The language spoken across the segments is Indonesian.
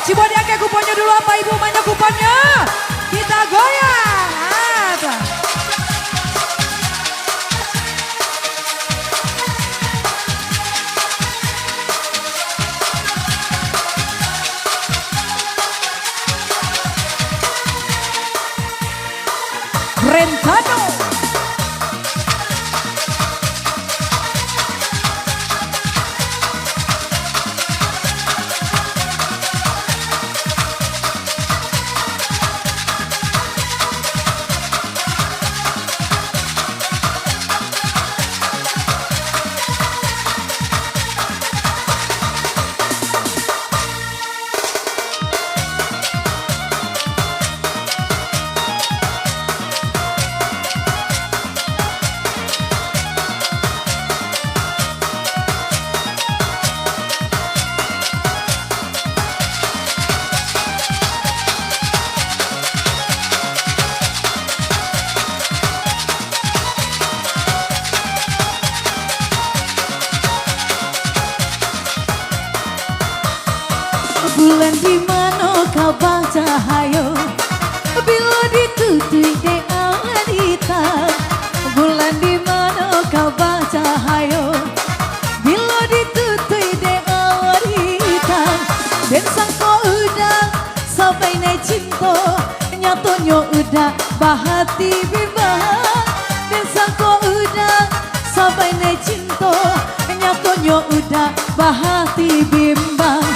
Coba diangkat kuponnya dulu apa ibu, mana kuponnya? Kita goyang. Ada. Rentano. Bulan di mana kau bang cahaya bila ditutup di awan hitam. Bulan di mana kau bang cahaya bila ditutup di awan hitam. Dan sangko udah sampai naik cinta, nyatonya udah bahati bimbang. Dan sangko udah sampai naik cinta, nyatonya udah bahati bimbang.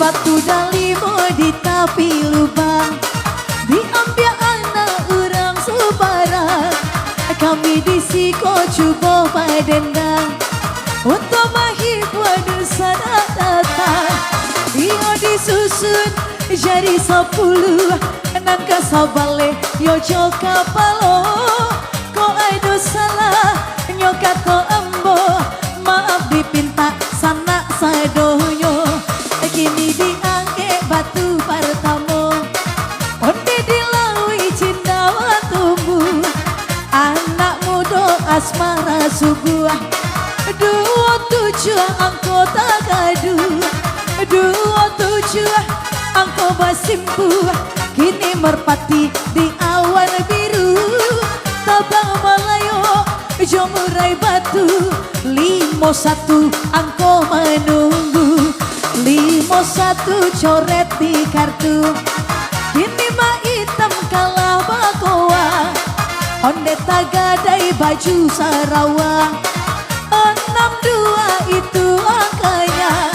Batu dalimo di tapi lubang diambil anak orang sebarang. Kami disiko coba padendang untuk menghibur dosa datang. Iyo disusun jadi 10 nan kasabale yo joka palo. Ko ada salah nyoka ko ambo, maaf dipinta sana sadonyo. Kini diangke batu pertama, onde dilalui cinta tumbuh. Anak muda asmara subuh, 27 angko tak gaduh, 27 angko basimpu. Kini merpati di awan biru, tabang Malayo jomurai batu. 51 angko menunggu, 51 coret di kartu. Kini mah hitam kalah bakoa, onde tagadai baju Sarawak. 62 itu angkanya,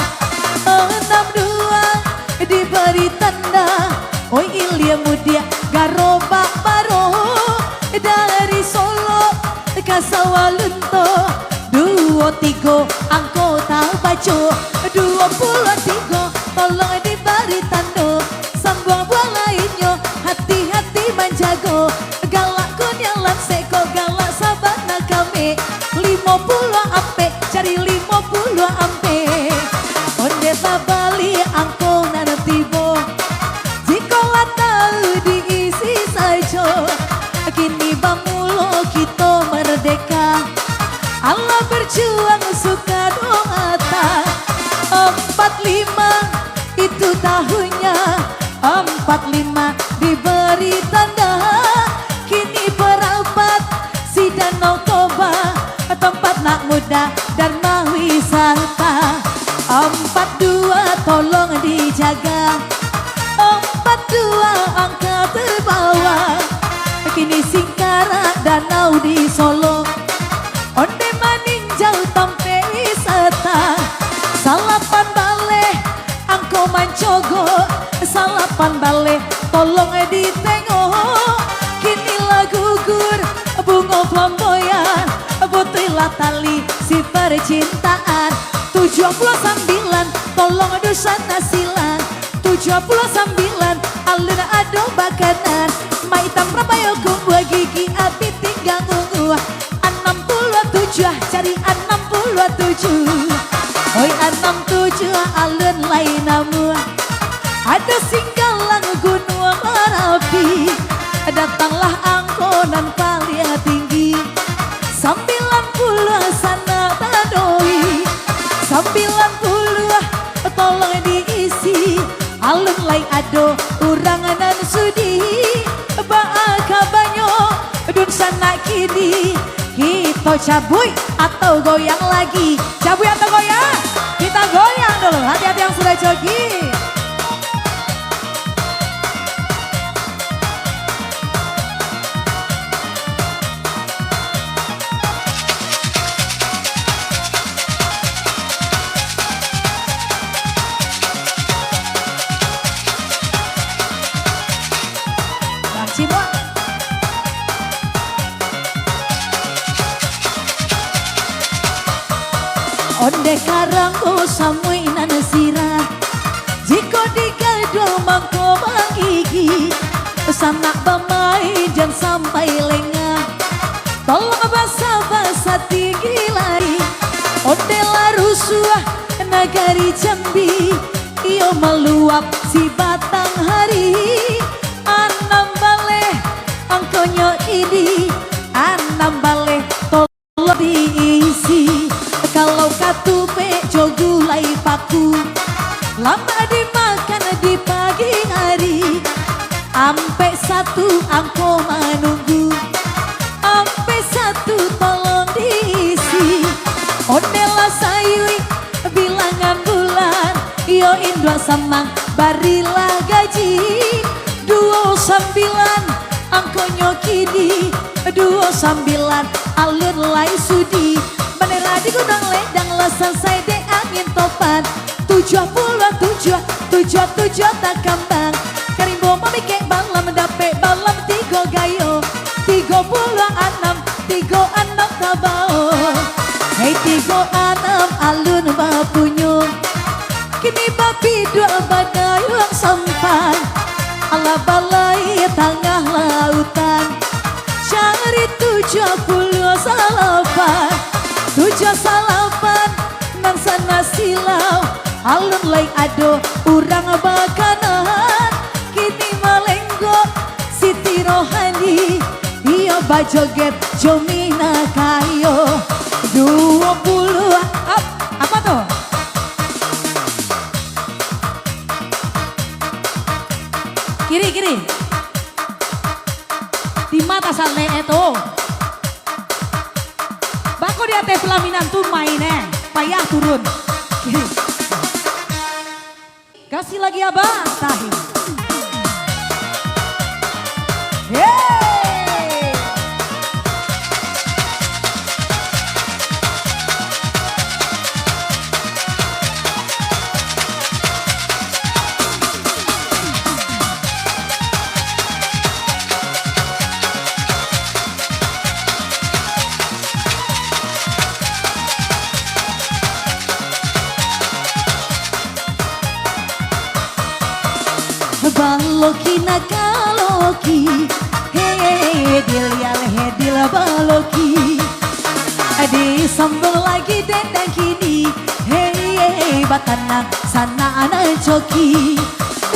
62 diberi tanda. Oi Ilya Mudia Garobak Baro, dari Solo ke Sawalunto. 23 angko tak baca, 23 tolong diberi tanda. Sambung buah lainnya hati-hati menjago. Galak kunyalan seko galak sahabat nak kami. 50 ampe cari 50 ampe. Onde tabali angko nana tibo, jika tahu diisi saja. Kini bamulo kita merdeka, Allah berjuang suka doa tak. 45 itu tahunnya, 45 diberi tanda. Kini berapat si Danau Toba, tempat nak muda dan mau wisata. 42 tolong dijaga, 42 angka terbawa. Kini Singkara danau di Solo, onde maninjau tampe wisata. Salapan bale angko mancogo, salapan bale tolong ditengok. Kini lagu gur bunga flamboyan, putihlah tali si percintaan. 79 tolong dosa nasilan, 79 alun ado bakanan. Maitam prabayo kumbuah gigi api tinggal ungu. 67 cari 67. Oi 67 alun lain namu. Ada singgalang gunung Merapi, datanglah angkonan paling tinggi. 90 sana tadoi, 90 tolong diisi. Alun lain ado uranganan sudi baaka banyo dun sana kiri kita cabui atau goyang lagi. Cabui atau goyang? Kita goyang dulu. Hati-hati yang sudah jogi. Cimo onde karangku samuinan sirah jika digado mangko mangigi sanak bamai dan sampai lengah tolong basa-basa tinggi lari onde larusuah nagari Jambi iyo meluap si batang hari anam baleh angkonyo ini anam baleh tolong diisi kalau katupe jogulai paku lama dimakan di pagi hari ampe satu angko menunggu ampe satu tolong diisi ondela sayui bilangan bulan yo indra samang barilah gaji 29 angkonyo kini 29 alur lai sudi menera di gudang ledang lesan saya de angin topan 77 tak kambang karimbo memikek balam dape balam 3 gayo 36 tabao hei 36 alun bapunyo kini babi dua badai yang sampan ala balai tengah lautan cari 78 nang sana silau alun lai ado urang bakanan kini malenggo siti rohani iya bajoget jomina kayo 20 Apa tuh? Kiri. Di mata sale itu. Bako di atas pelaminan tuh mainnya. Payah turun. Kiri. Kasih lagi abang. Tahim. Yeay. Baloki nakaloki hedil baloki adi sambung lagi dendang kini batanak sana anak joki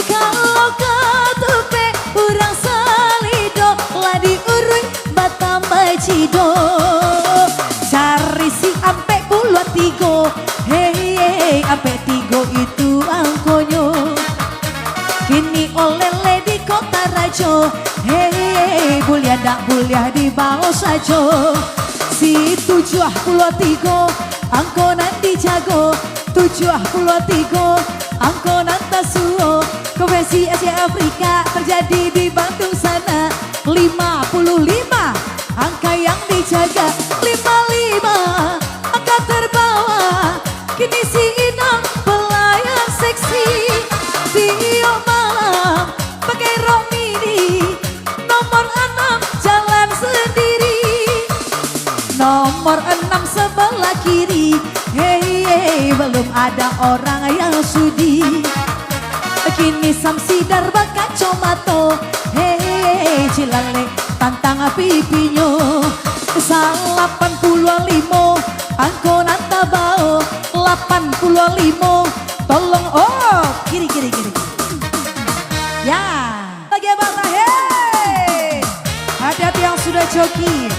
kalau katupe urang salido ladi urui batam bacido cari si ampe puluh tigo ampe tigo itu angkonyo kini oleh di kota Rajo buliah di bawah sajo si 73 angkonan dijago 73 angkonan tasuo konvensi Asia Afrika terjadi di Bandung sana 55 angka yang dijaga 55 angka terbawa kini si Inang pelayan seksi Tio malam pakai rok mini nomor 6 jalan sendiri nomor 6 sebelah kiri belum ada orang yang sudi kini Samsidar bakat comato cilale tantang pipinya 85 angkonan tabao 85 tolong kiri ya Lagi abang Tahim. Hati-hati yang sudah joki.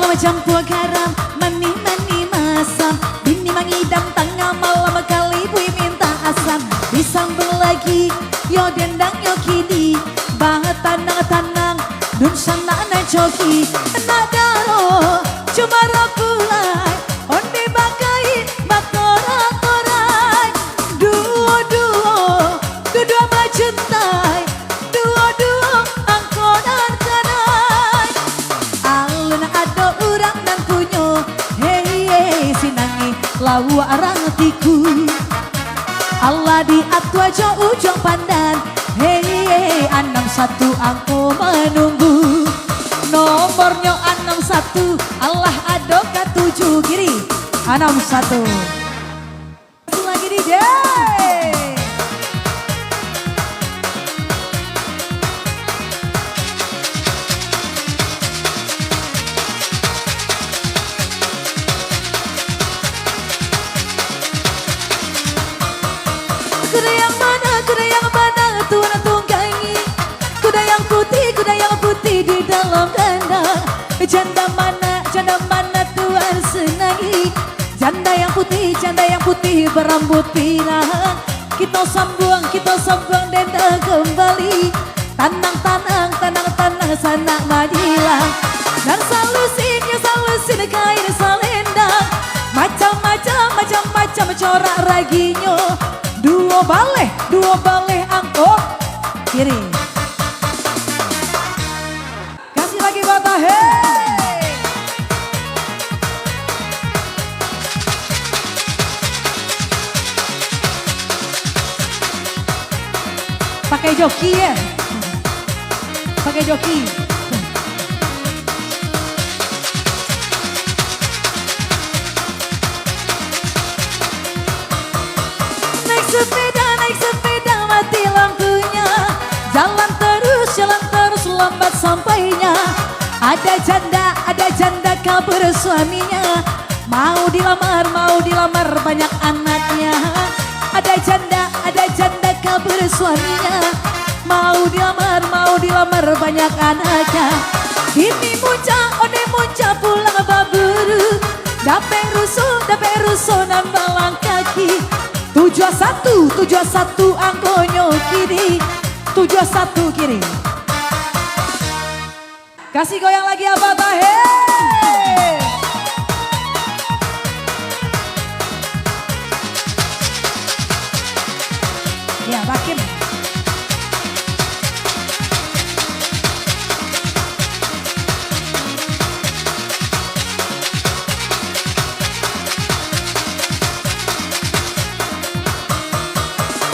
malam campur garam, mani-mani masam. Bini mengidam tengah malam kali bui minta asam. Disambung lagi, yo dendang yo kini. Banget tanang-tanang, dun sana na joki. Nak daro, cuma rapulai. Onde bagai, bakorak-korak. Duo-duo, dua majentai. Duo-duo, angkonan kanai. Alun ada orang nan kunyo. Hei, sinangi lawu arang tiku. Allah di atua jo ujung pandan. Hei, 61 angko menunggu. Nomornya 61, Allah adoka 7 kiri 61. Lagi DJ. Kuda yang mana tuan tunggangi. Kuda yang putih di dalam kandang. Janda mana tuan senangi. Janda yang putih berambut pirang. Kita sambung denda kembali. Tanang sana madilang. Dan salusin kain salendang. Macam corak raginyo. Dua baleh angkot kiri. Kasih lagi bata hei. Pakai joki ya. Pakai joki. Naik sepeda mati lampunya. Jalan terus lambat sampainya. Ada janda kabur suaminya. Mau dilamar banyak anaknya. Ada janda kabur suaminya. Mau dilamar banyak anaknya. Ini munca pulang baburu. Dape rusuh nambalang kaki. 71 angkonyo kiri. 71 kiri. Kasih goyang lagi apa tahe. Ya Bakim.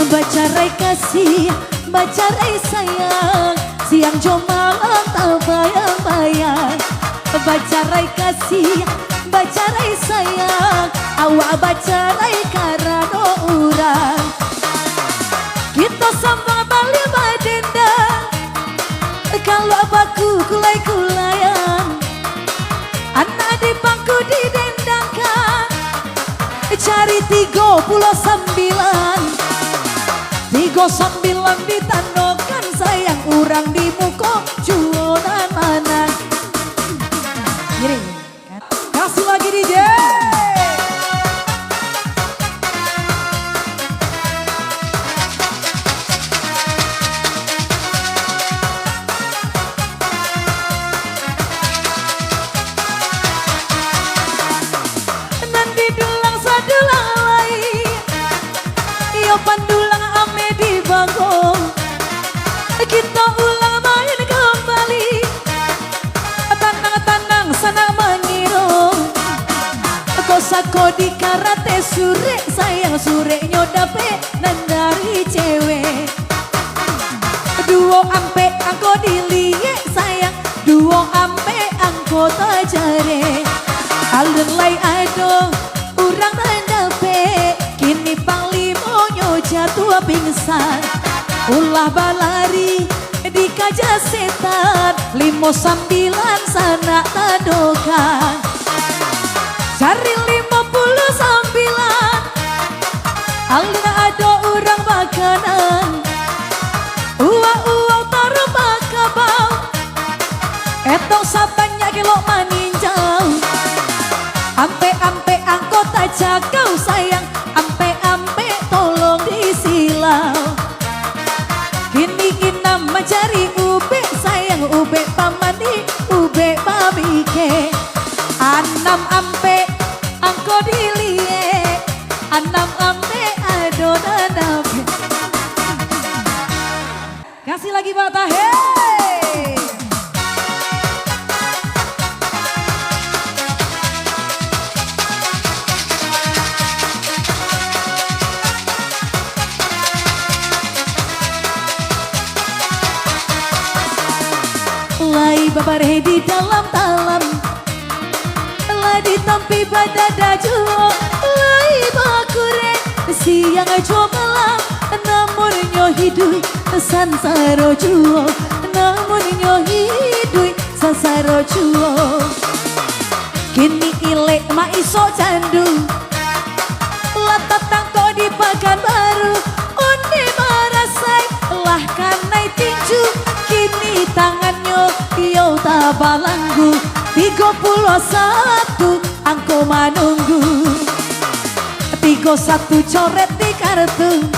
Bacarai kasih, bacarai sayang. Siang jo malam tak bayang-bayang. Bacarai kasih, bacarai sayang. Awak bacarai karano urang. Kita sambang balik badenda. Kalau baku kulai-kulayan. Anak di pangku didendangkan. Cari 39. 39 ditandokan sayang urang di muko jualan mana. Kiri. Kasih lagi DJ. Nanti dulang sadulang lai. Iyo pandulang ame di bangkong. Kita ulang main kembali. Tanang sana mengirong. Kosako di karate sure. Sayang sure nyodape dan dari cewek. Duo ampe angko dilie sayang. Duo ampe angko tajare. Alun lai ado urang rendape. Kini panglimonyo jatuh pingsan. Ulah balari di kaja setan. 59 sana tadokan. Cari 59. Alun ado urang makanan. Uang taruh makabau. Etong sabanya kilo maninjau. Kini inam mencari ube, sayang ube pamani, ube babike. Anam ampe angko dilie, anam ampe adonan ampe. Kasih lagi Bata, hey. Lai babare di dalam talam, lai ditampi pada dajuo, lai bakure siang cobalah, namun nyo hidui sansaro juo, namun nyo hidui sansaro juo. Kini ilek ma iso candu, latatang kau di Pekanbaru, onde marasai lah kanai tinju. Kini tangannya yo tabalanggu, 31 angko manunggu, 31 coret di kartu.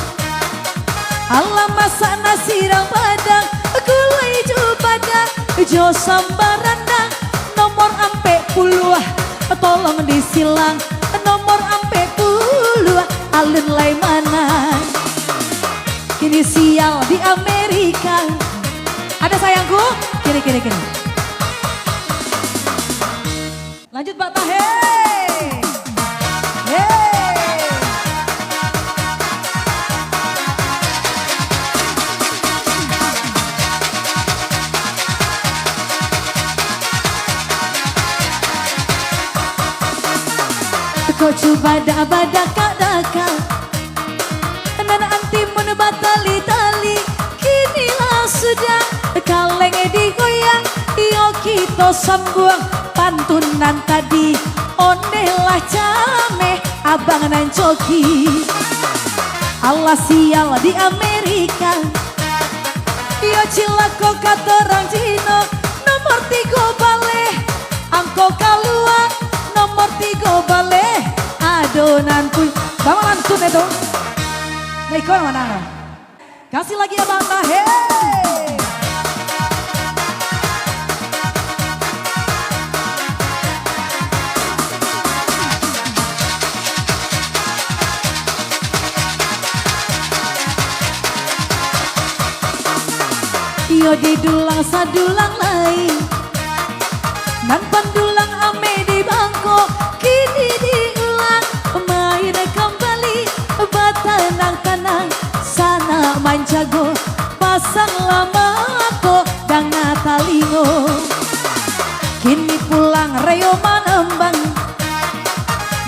Alam masak nasi rang padang, gulai hijau padang, jo sambarandang. Nomor ampe puluh, tolong disilang. Nomor ampe puluh, alun lai mana. Kini sial di Amerika. Ada sayangku, kiri. Lanjut Bata, hey. Hey. Kau coba dak daka, nana antimun batali-tali. Kinilah sudah kaleng digoyang, yo kita sambung pantunan tadi. Ondelah came abang nan coki, Allah sial di Amerika. Yo cilako kata orang Cino, nomor 3 balik angko kalua, nomor 3 balik adonan pun bawa lantun itu. Nah, ikon mana? Kasih lagi ya Bata, hey. Yo didulang sadulang lain, nan pandulang ame di Bangkok. Kini diulang main kembali, batanang tanang sana manjago. Pasang lama ko dang natalingo. Kini pulang Reo Manembang,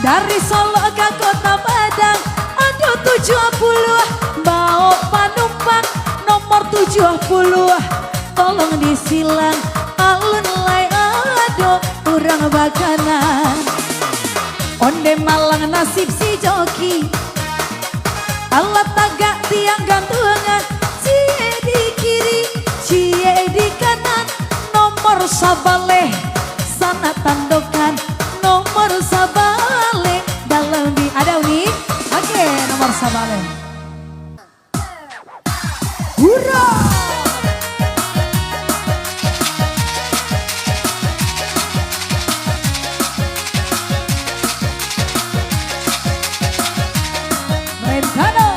dari Solo ke Kota Padang. Ada 70 bawa panumpang, nomor 70 tolong disilang. Alun lai ado urang bakanan, onde malang nasib si joki. Allah tagak tiang gantungan, cie di kiri, cie di kanan. Nomor sabale sana tandokan, nomor sabale dalam di ada uni. Oke, nomor sabale. Hurra! Brentano.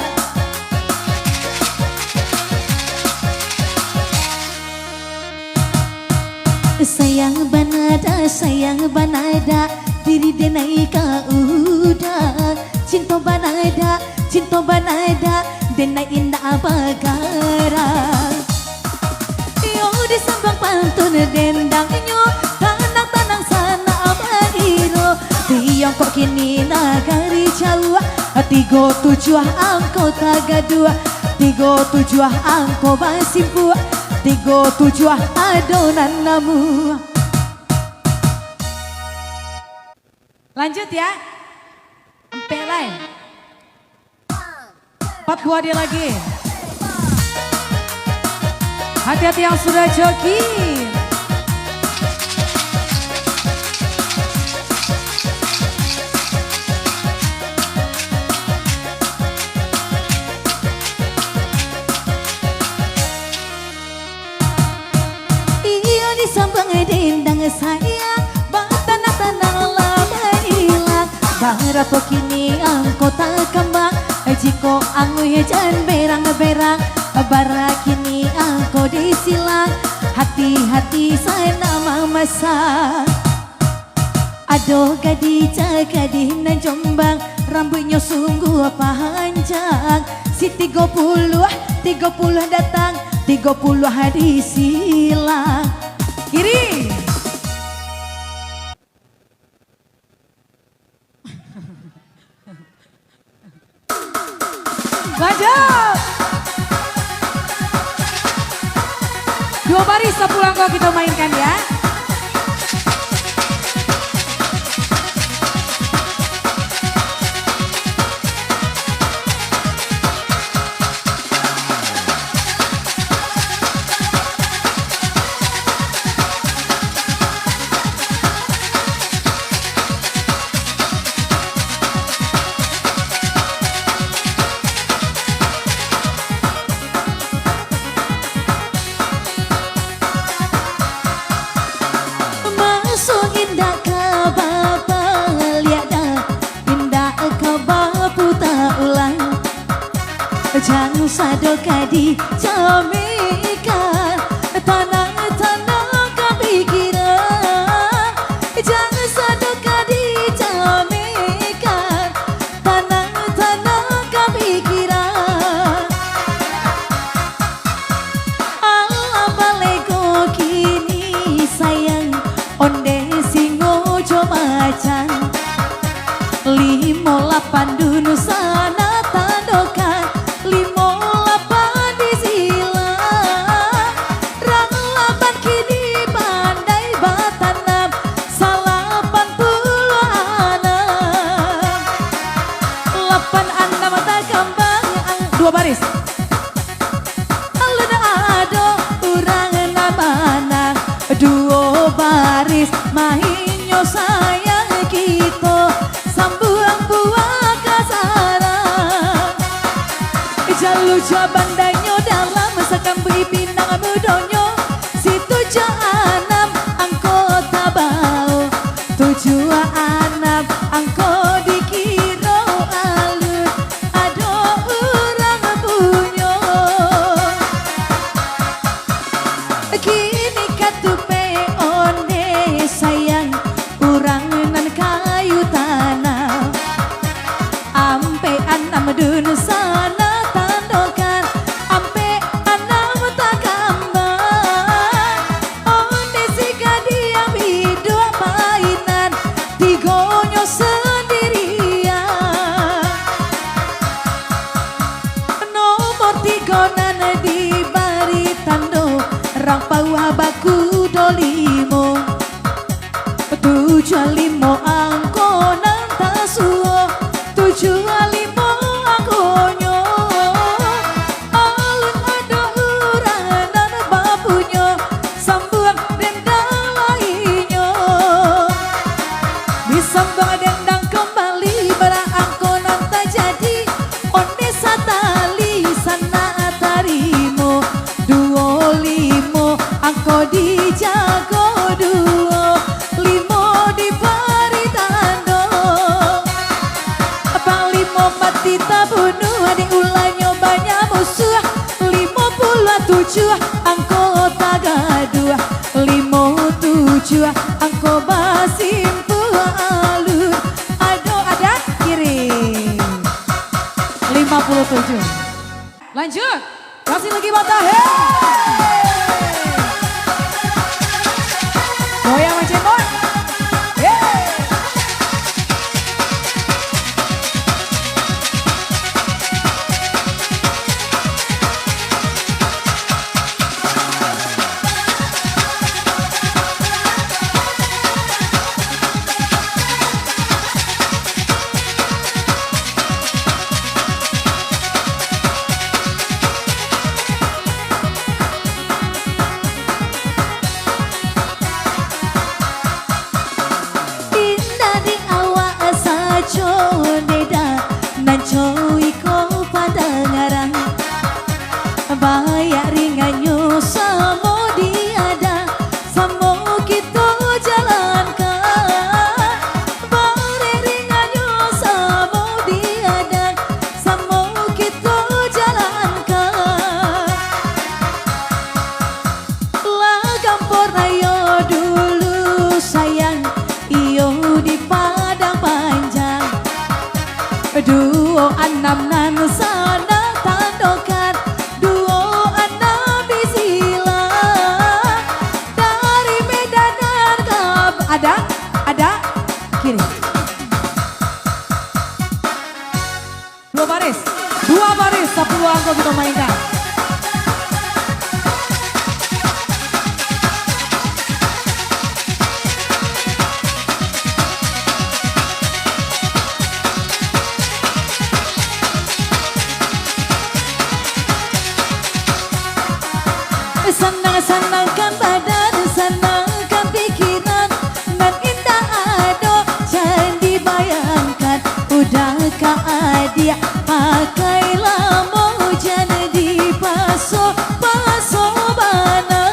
Sayang banada, diri denai ka udah. Cinta banada, denai indah bagara. Yo disambang pantun dendangnya, tanang sana abahiro. Tiang kok kini nagari Jawa, 37 angko tagadua, 37 angko basimpu, 37 adonan namu. Lanjut ya. Empe lain. 4-2 dia lagi. Hati-hati yang sudah joki. sayang tanah-tanah lama hilang Barapo kini angko tak kembang Jiko anggu jan berang-berang Bara kini angko disilang Hati-hati saya nama masak Aduh gadi gadi nan Jombang Rambutnya sungguh panjang Si 30 datang 30 hari silang Kiri. Lanjut. Dua baris sepulang kok kita mainkan ya. Jangan sadoka di jamikan Tanah-tanah kepikiran Jangan sadoka di jamikan Tanah-tanah kepikiran Allah balego kini sayang Onde singo jo macan 58 dunu sana tandokan 58 di silang Ranglaban kini pandai batanam Salapan puluh anak 86 tak kembang Dua baris. Alun ado urang namana Duo baris mahinyo sayang kita Sambuang-buang kasaran Jalu jabandanyo dalam sekambui pinang mudonyo Situ anam angko tabau 76 angko dikiro alun Ado urang punyo Kini katupe onde sayang Urang nan kayu tanah Ampe anam dun sana tandokan Ampe anam tak kambang Onde si gadi yang hidup mainan Tigonyo sendirian Nomor tigonan di bari tando Rang pauha baku dolimo 75 angko nang tasuo 75 angkonyo Alun ada uranan bapunyo Sambuang dendang lainyo Disambang dendang kembali Barang angko nang tak jadi Onde satali sana tarimo 25 angko dijago duo 5 di paritando Panglima mati tabunuh Di ulanyo banyak musuh 57 angko tagaduh 57 angko basimpu alun Ado ada kiri 57. Lanjut. Kasih lagi mata. Hey. Goyang macam boy. Hey. Anam nan sana tandokan duo anak bisila dari Medan dan Kab. Ada kiri. Dua baris 10 angka kita mainkan. Senang-senangkan badan, senangkan pikiran, dan indah ado jangan dibayangkan. Udahkah adia pakai lamo jangan dipaso bana.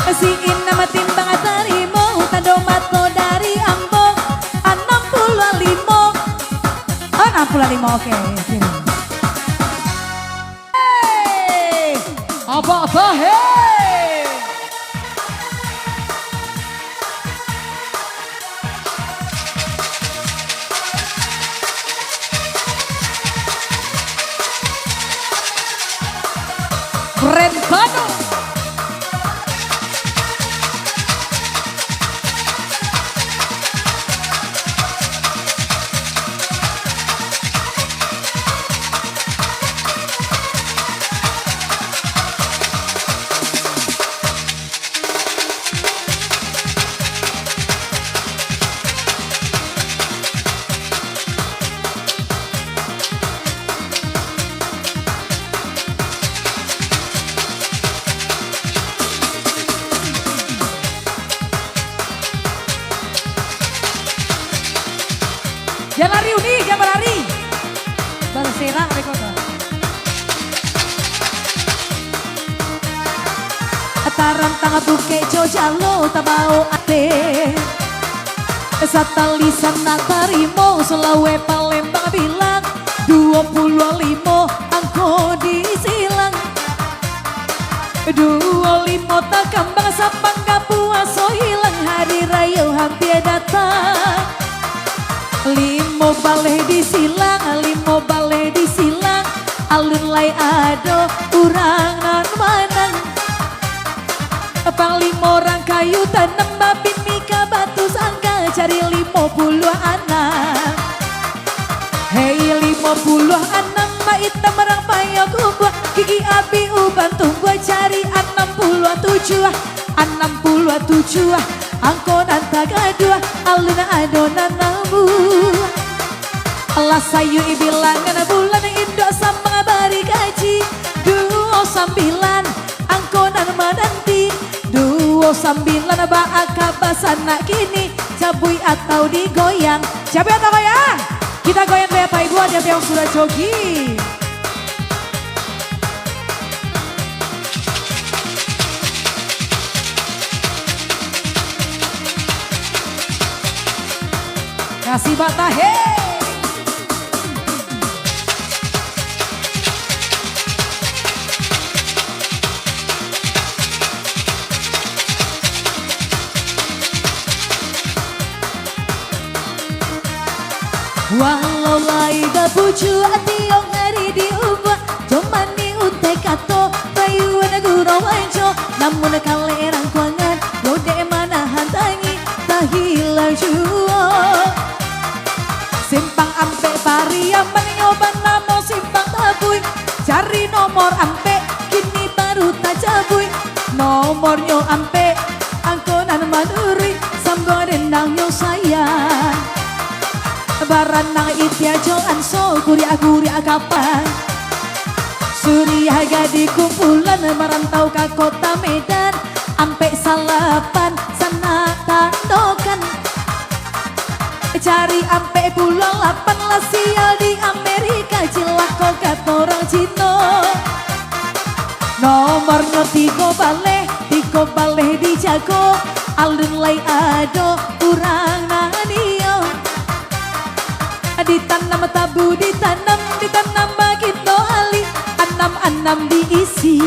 Si inna matimbang tarimo tado mato dari ambo 65. Oh 65 oke. Apa hei? Brand Bandung. Jangan lari Uni, jangan lari. Berserak rekota. Taram tanga buke jalo tabao ate. Satalisan nak tarimo selawe Palembang bilang 25 angko disilang. 25 takambang sapang kapuaso hilang hari raya hampir datang. 5 balai disilang, alun lai ado urang nan manang. Pang 5 orang kayu tanam babin mika batu sangka cari 50 anak. Hei 50 anak ma itam merang payah kubah gigi api uban tunggu cari 67 angkonan tagadua alun adonan namu. Allah sayu ibilangan bulan Indo sama bari gaji 29 angkonan menanti 29 baaka basana kini cabui atau digoyang. Cabui atau goyang? Kita goyang Bapak Ibu ada yang sudah jogi. Kasih bata hei. Walau laida pucu ationg hari diubah Jomani unte kato Bayuan gurau anjo Namun kalerang kuangan Lode mana hantangi Tak hilang jua Simpang ampe pariam Menyoban namo simpang tabui Cari nomor ampe Kini baru tak cabui Nomornya ampe Angkonan maduri Sambo dendang yo sayang Baranang itia jongan so kuria kapan Surya gadi kumpulan merantau ke kota Medan Ampe salapan sana tandokan Cari ampe pulau 8 lah sial di Amerika Cilako kata orang Cino Nomornya tiga baleh dijago Alun lai ado kurang naniyo Ditanam tabu ditanam makin doali Anam diisi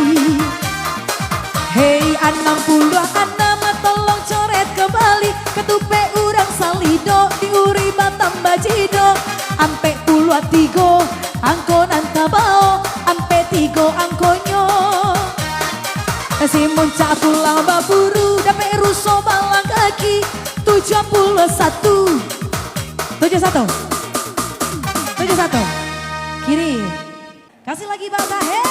Hei 60 tolong coret kembali Ketupe urang salido diuri batam bajido Ampe puluh tigo angko nantabao ampe tigo angkonyo si muncak pulang baburu dapet ruso balang kaki 71 kiri kasih lagi bata hey.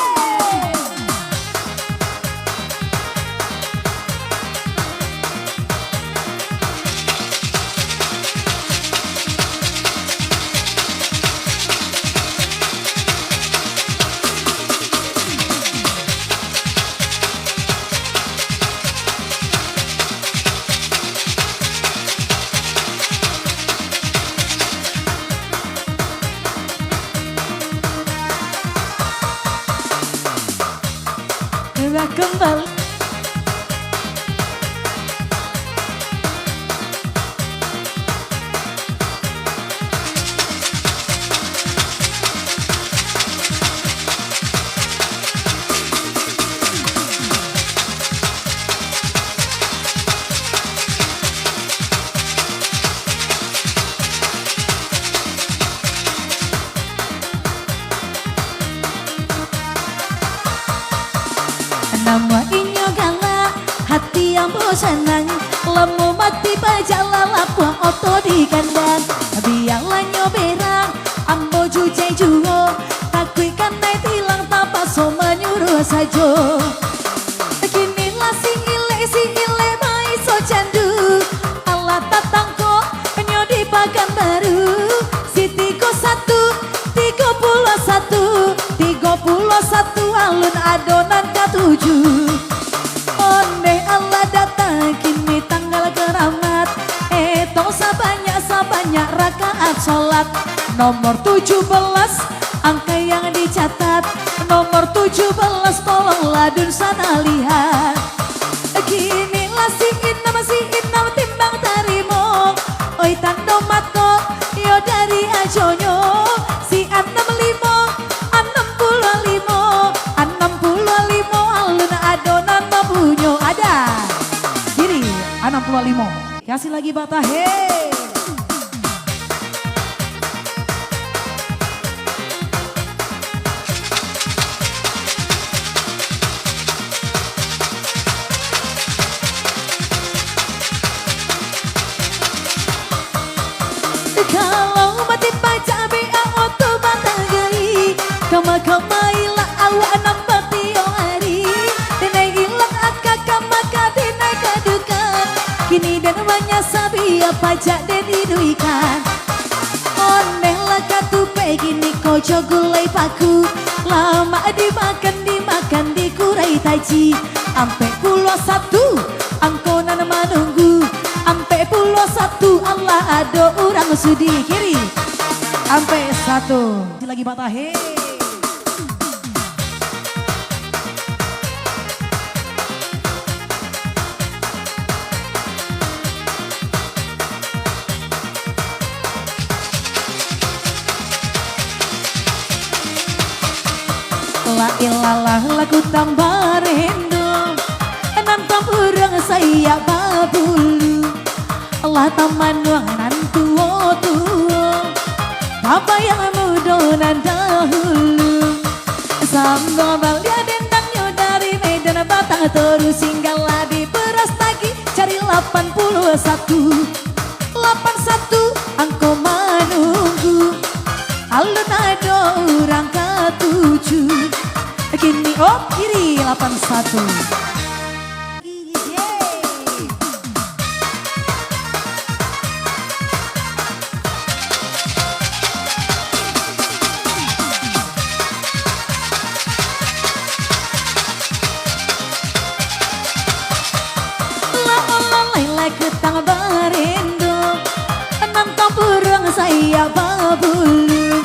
Kembali nama inyo gala hati yang bosanang lemu mati pajala lapua oto di kandang biarlah nyoberang ambo jujai juo takui kanai tilang tanpa so menyuruh sajo kinilah si ile mai so candu ala tatangko penyo di pakan baru si 31 alun adonan ke-7 Onde Allah datang kini tanggal keramat tong sabanyak rakaat sholat nomor 17 angka yang dicatat nomor 17 tolonglah dun sana lihat kinilah si inam timbang tarimo oi tando matko yo dari ajonyo si 65 alun adonan babunyo ada kiri 65 kasih lagi bata hey. Kalau mati baca bea oto batagai kama-kamaila awak nampak tiong hari denai ilang akak maka denai kadukan kini dan banyak sabi pajak dan inuikan oneh laka tupe gini kojo gulai paku lama dimakan dikurai taji ampe pulau 1 angkonan menunggu ampe pulau 1 Allah ado orang sudi kiri ampe 1 lagi bata he la ilalah lagu tambah rindu nantang urang saya babulu Allah taman wanganan tuo apa yang mudonan dahulu sambil balia dendangnya dari Medan Batang terus singgah di Beras Tagi cari 81 angko menunggu alun ado orang ke-7 kini oh kiri 81 ketang barindo nantang burung saya babulu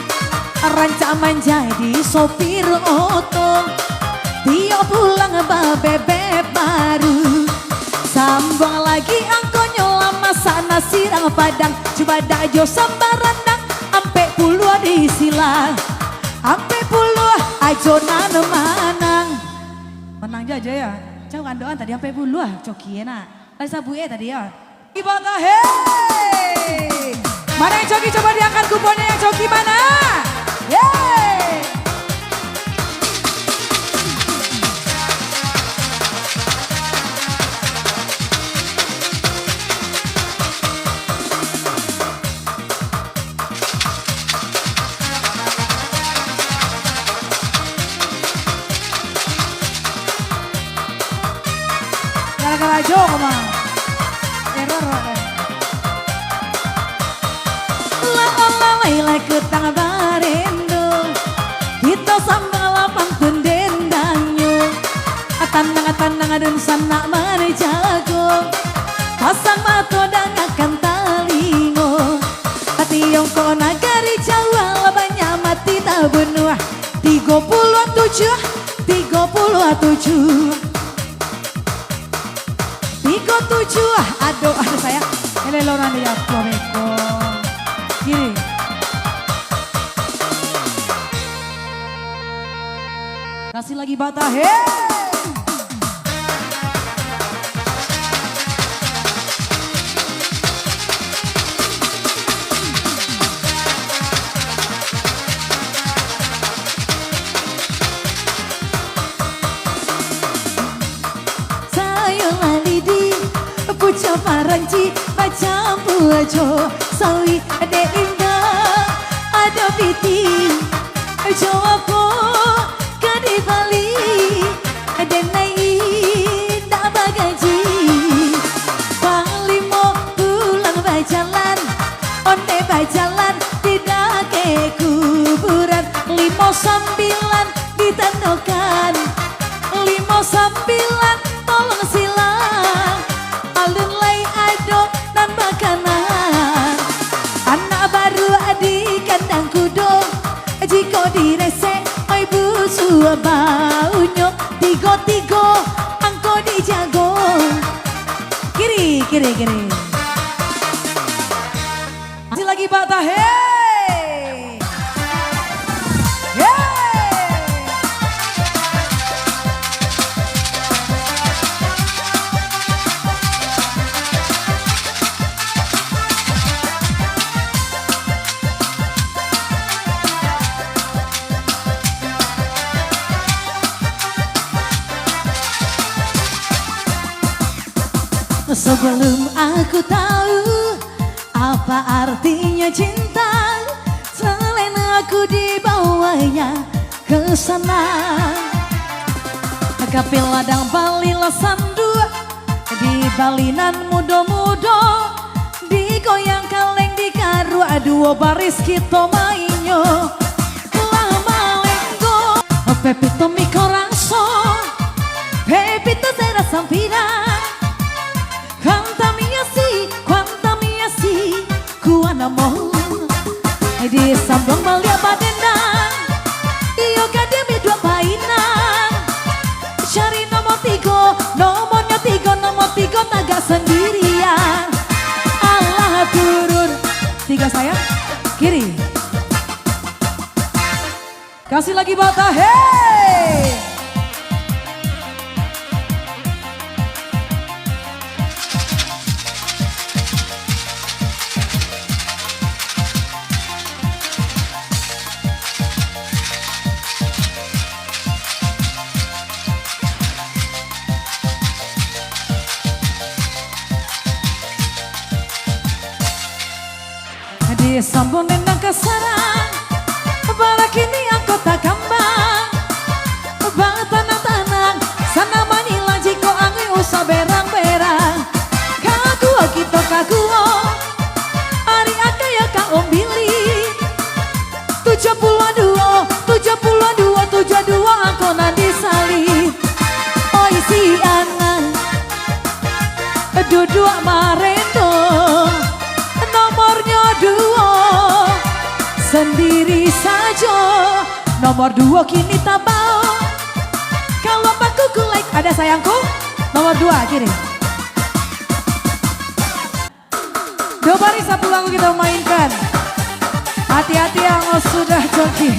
rancak menjadi sopir oto dia pulang bebek baru sambung lagi angkonyo lama sana sirang padang coba dajo sambarandang ampe puluh di sila ampe puluh ajonan manang menang aja ya jauh andoan tadi ampe puluh coki enak Lisa Buye tadi ya. Ibata hey. Mana yang coki coba diangkat kuponnya yang coki mana? Yeay. Gara-gara Joko mah. Error. La ola waila kutang barendo Hito sambal pantun dendangnya Tanang dan sanak marjago Pasang mato dan akan talingo Tiong ko nagari Jawa banyak mati tak benua 37 aduh sayang Eleloran ya Floreko. Gini. Kasih lagi bata, hey. Puja paranci macam buajo sawi ade indah ada piti Jawa po kadi Bali ade nai tak bagaji Palimo pulang bajalan onde bajalan tidak ke kuburan 59 ditandokan 59 tolong silang alun lay ado dan makanan anak baru adik kandang kudo jiko direse oi busu baunya tigo angko dijago kiri Kasih lagi bata, hey. Hey. Sebelum aku tahu apa artinya cinta, selain aku dibawanya ke sana. Kape ladang Bali lasandu, di balinan mudo-mudo, digoyang kaleng di karu aduo baris kita mainyo. Lama lenggo, pepito mi corazón, pepito será sampina. Quanta mia si, kuana mo di sambang balia badendang iyo kademi dua painan cari nomor tiga naga sendirian Allah turun 3 sayang, kiri. Kasih lagi bata, hey. di sambung nendang kesarang para kini aku tak kambang bang tanang-tanang sana manila jiko angin usah berang-berang kaguo kita kaguo hari akaya kang ombili 72 aku nanti salib oi si anak duduk marendo nomornya 2 sendiri saja nomor 2 kini tak mau kalau aku like ada sayangku nomor 2 kiri 2 baris 1 lagu kita mainkan. Hati-hati yang sudah joki.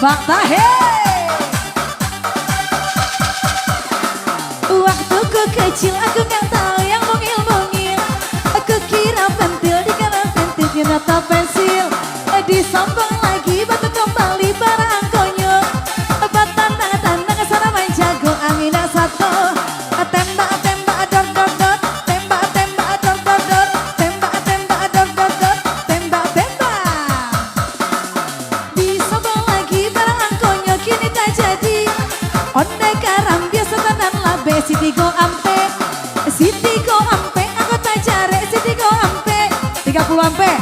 Fakta hei. Waktuku kecil aku gak tahu yang mungil-mungil. Aku kira pentil dikira pentil ternyata pensil. Disambung lagi batu kembali barang konyol. Batanda-tanda kesana main jago angin satu. Tembak-tembak dor-dor-dor. Tembak-tembak dor-dor-dor. Tembak-tembak dor-dor-dor. Tembak-tembak. Disambung lagi barang konyol kini tak jadi. Onde karam biasa tenan labe Siti go ampe. Siti go ampe aku tak jare Siti go ampe. 30 ampe.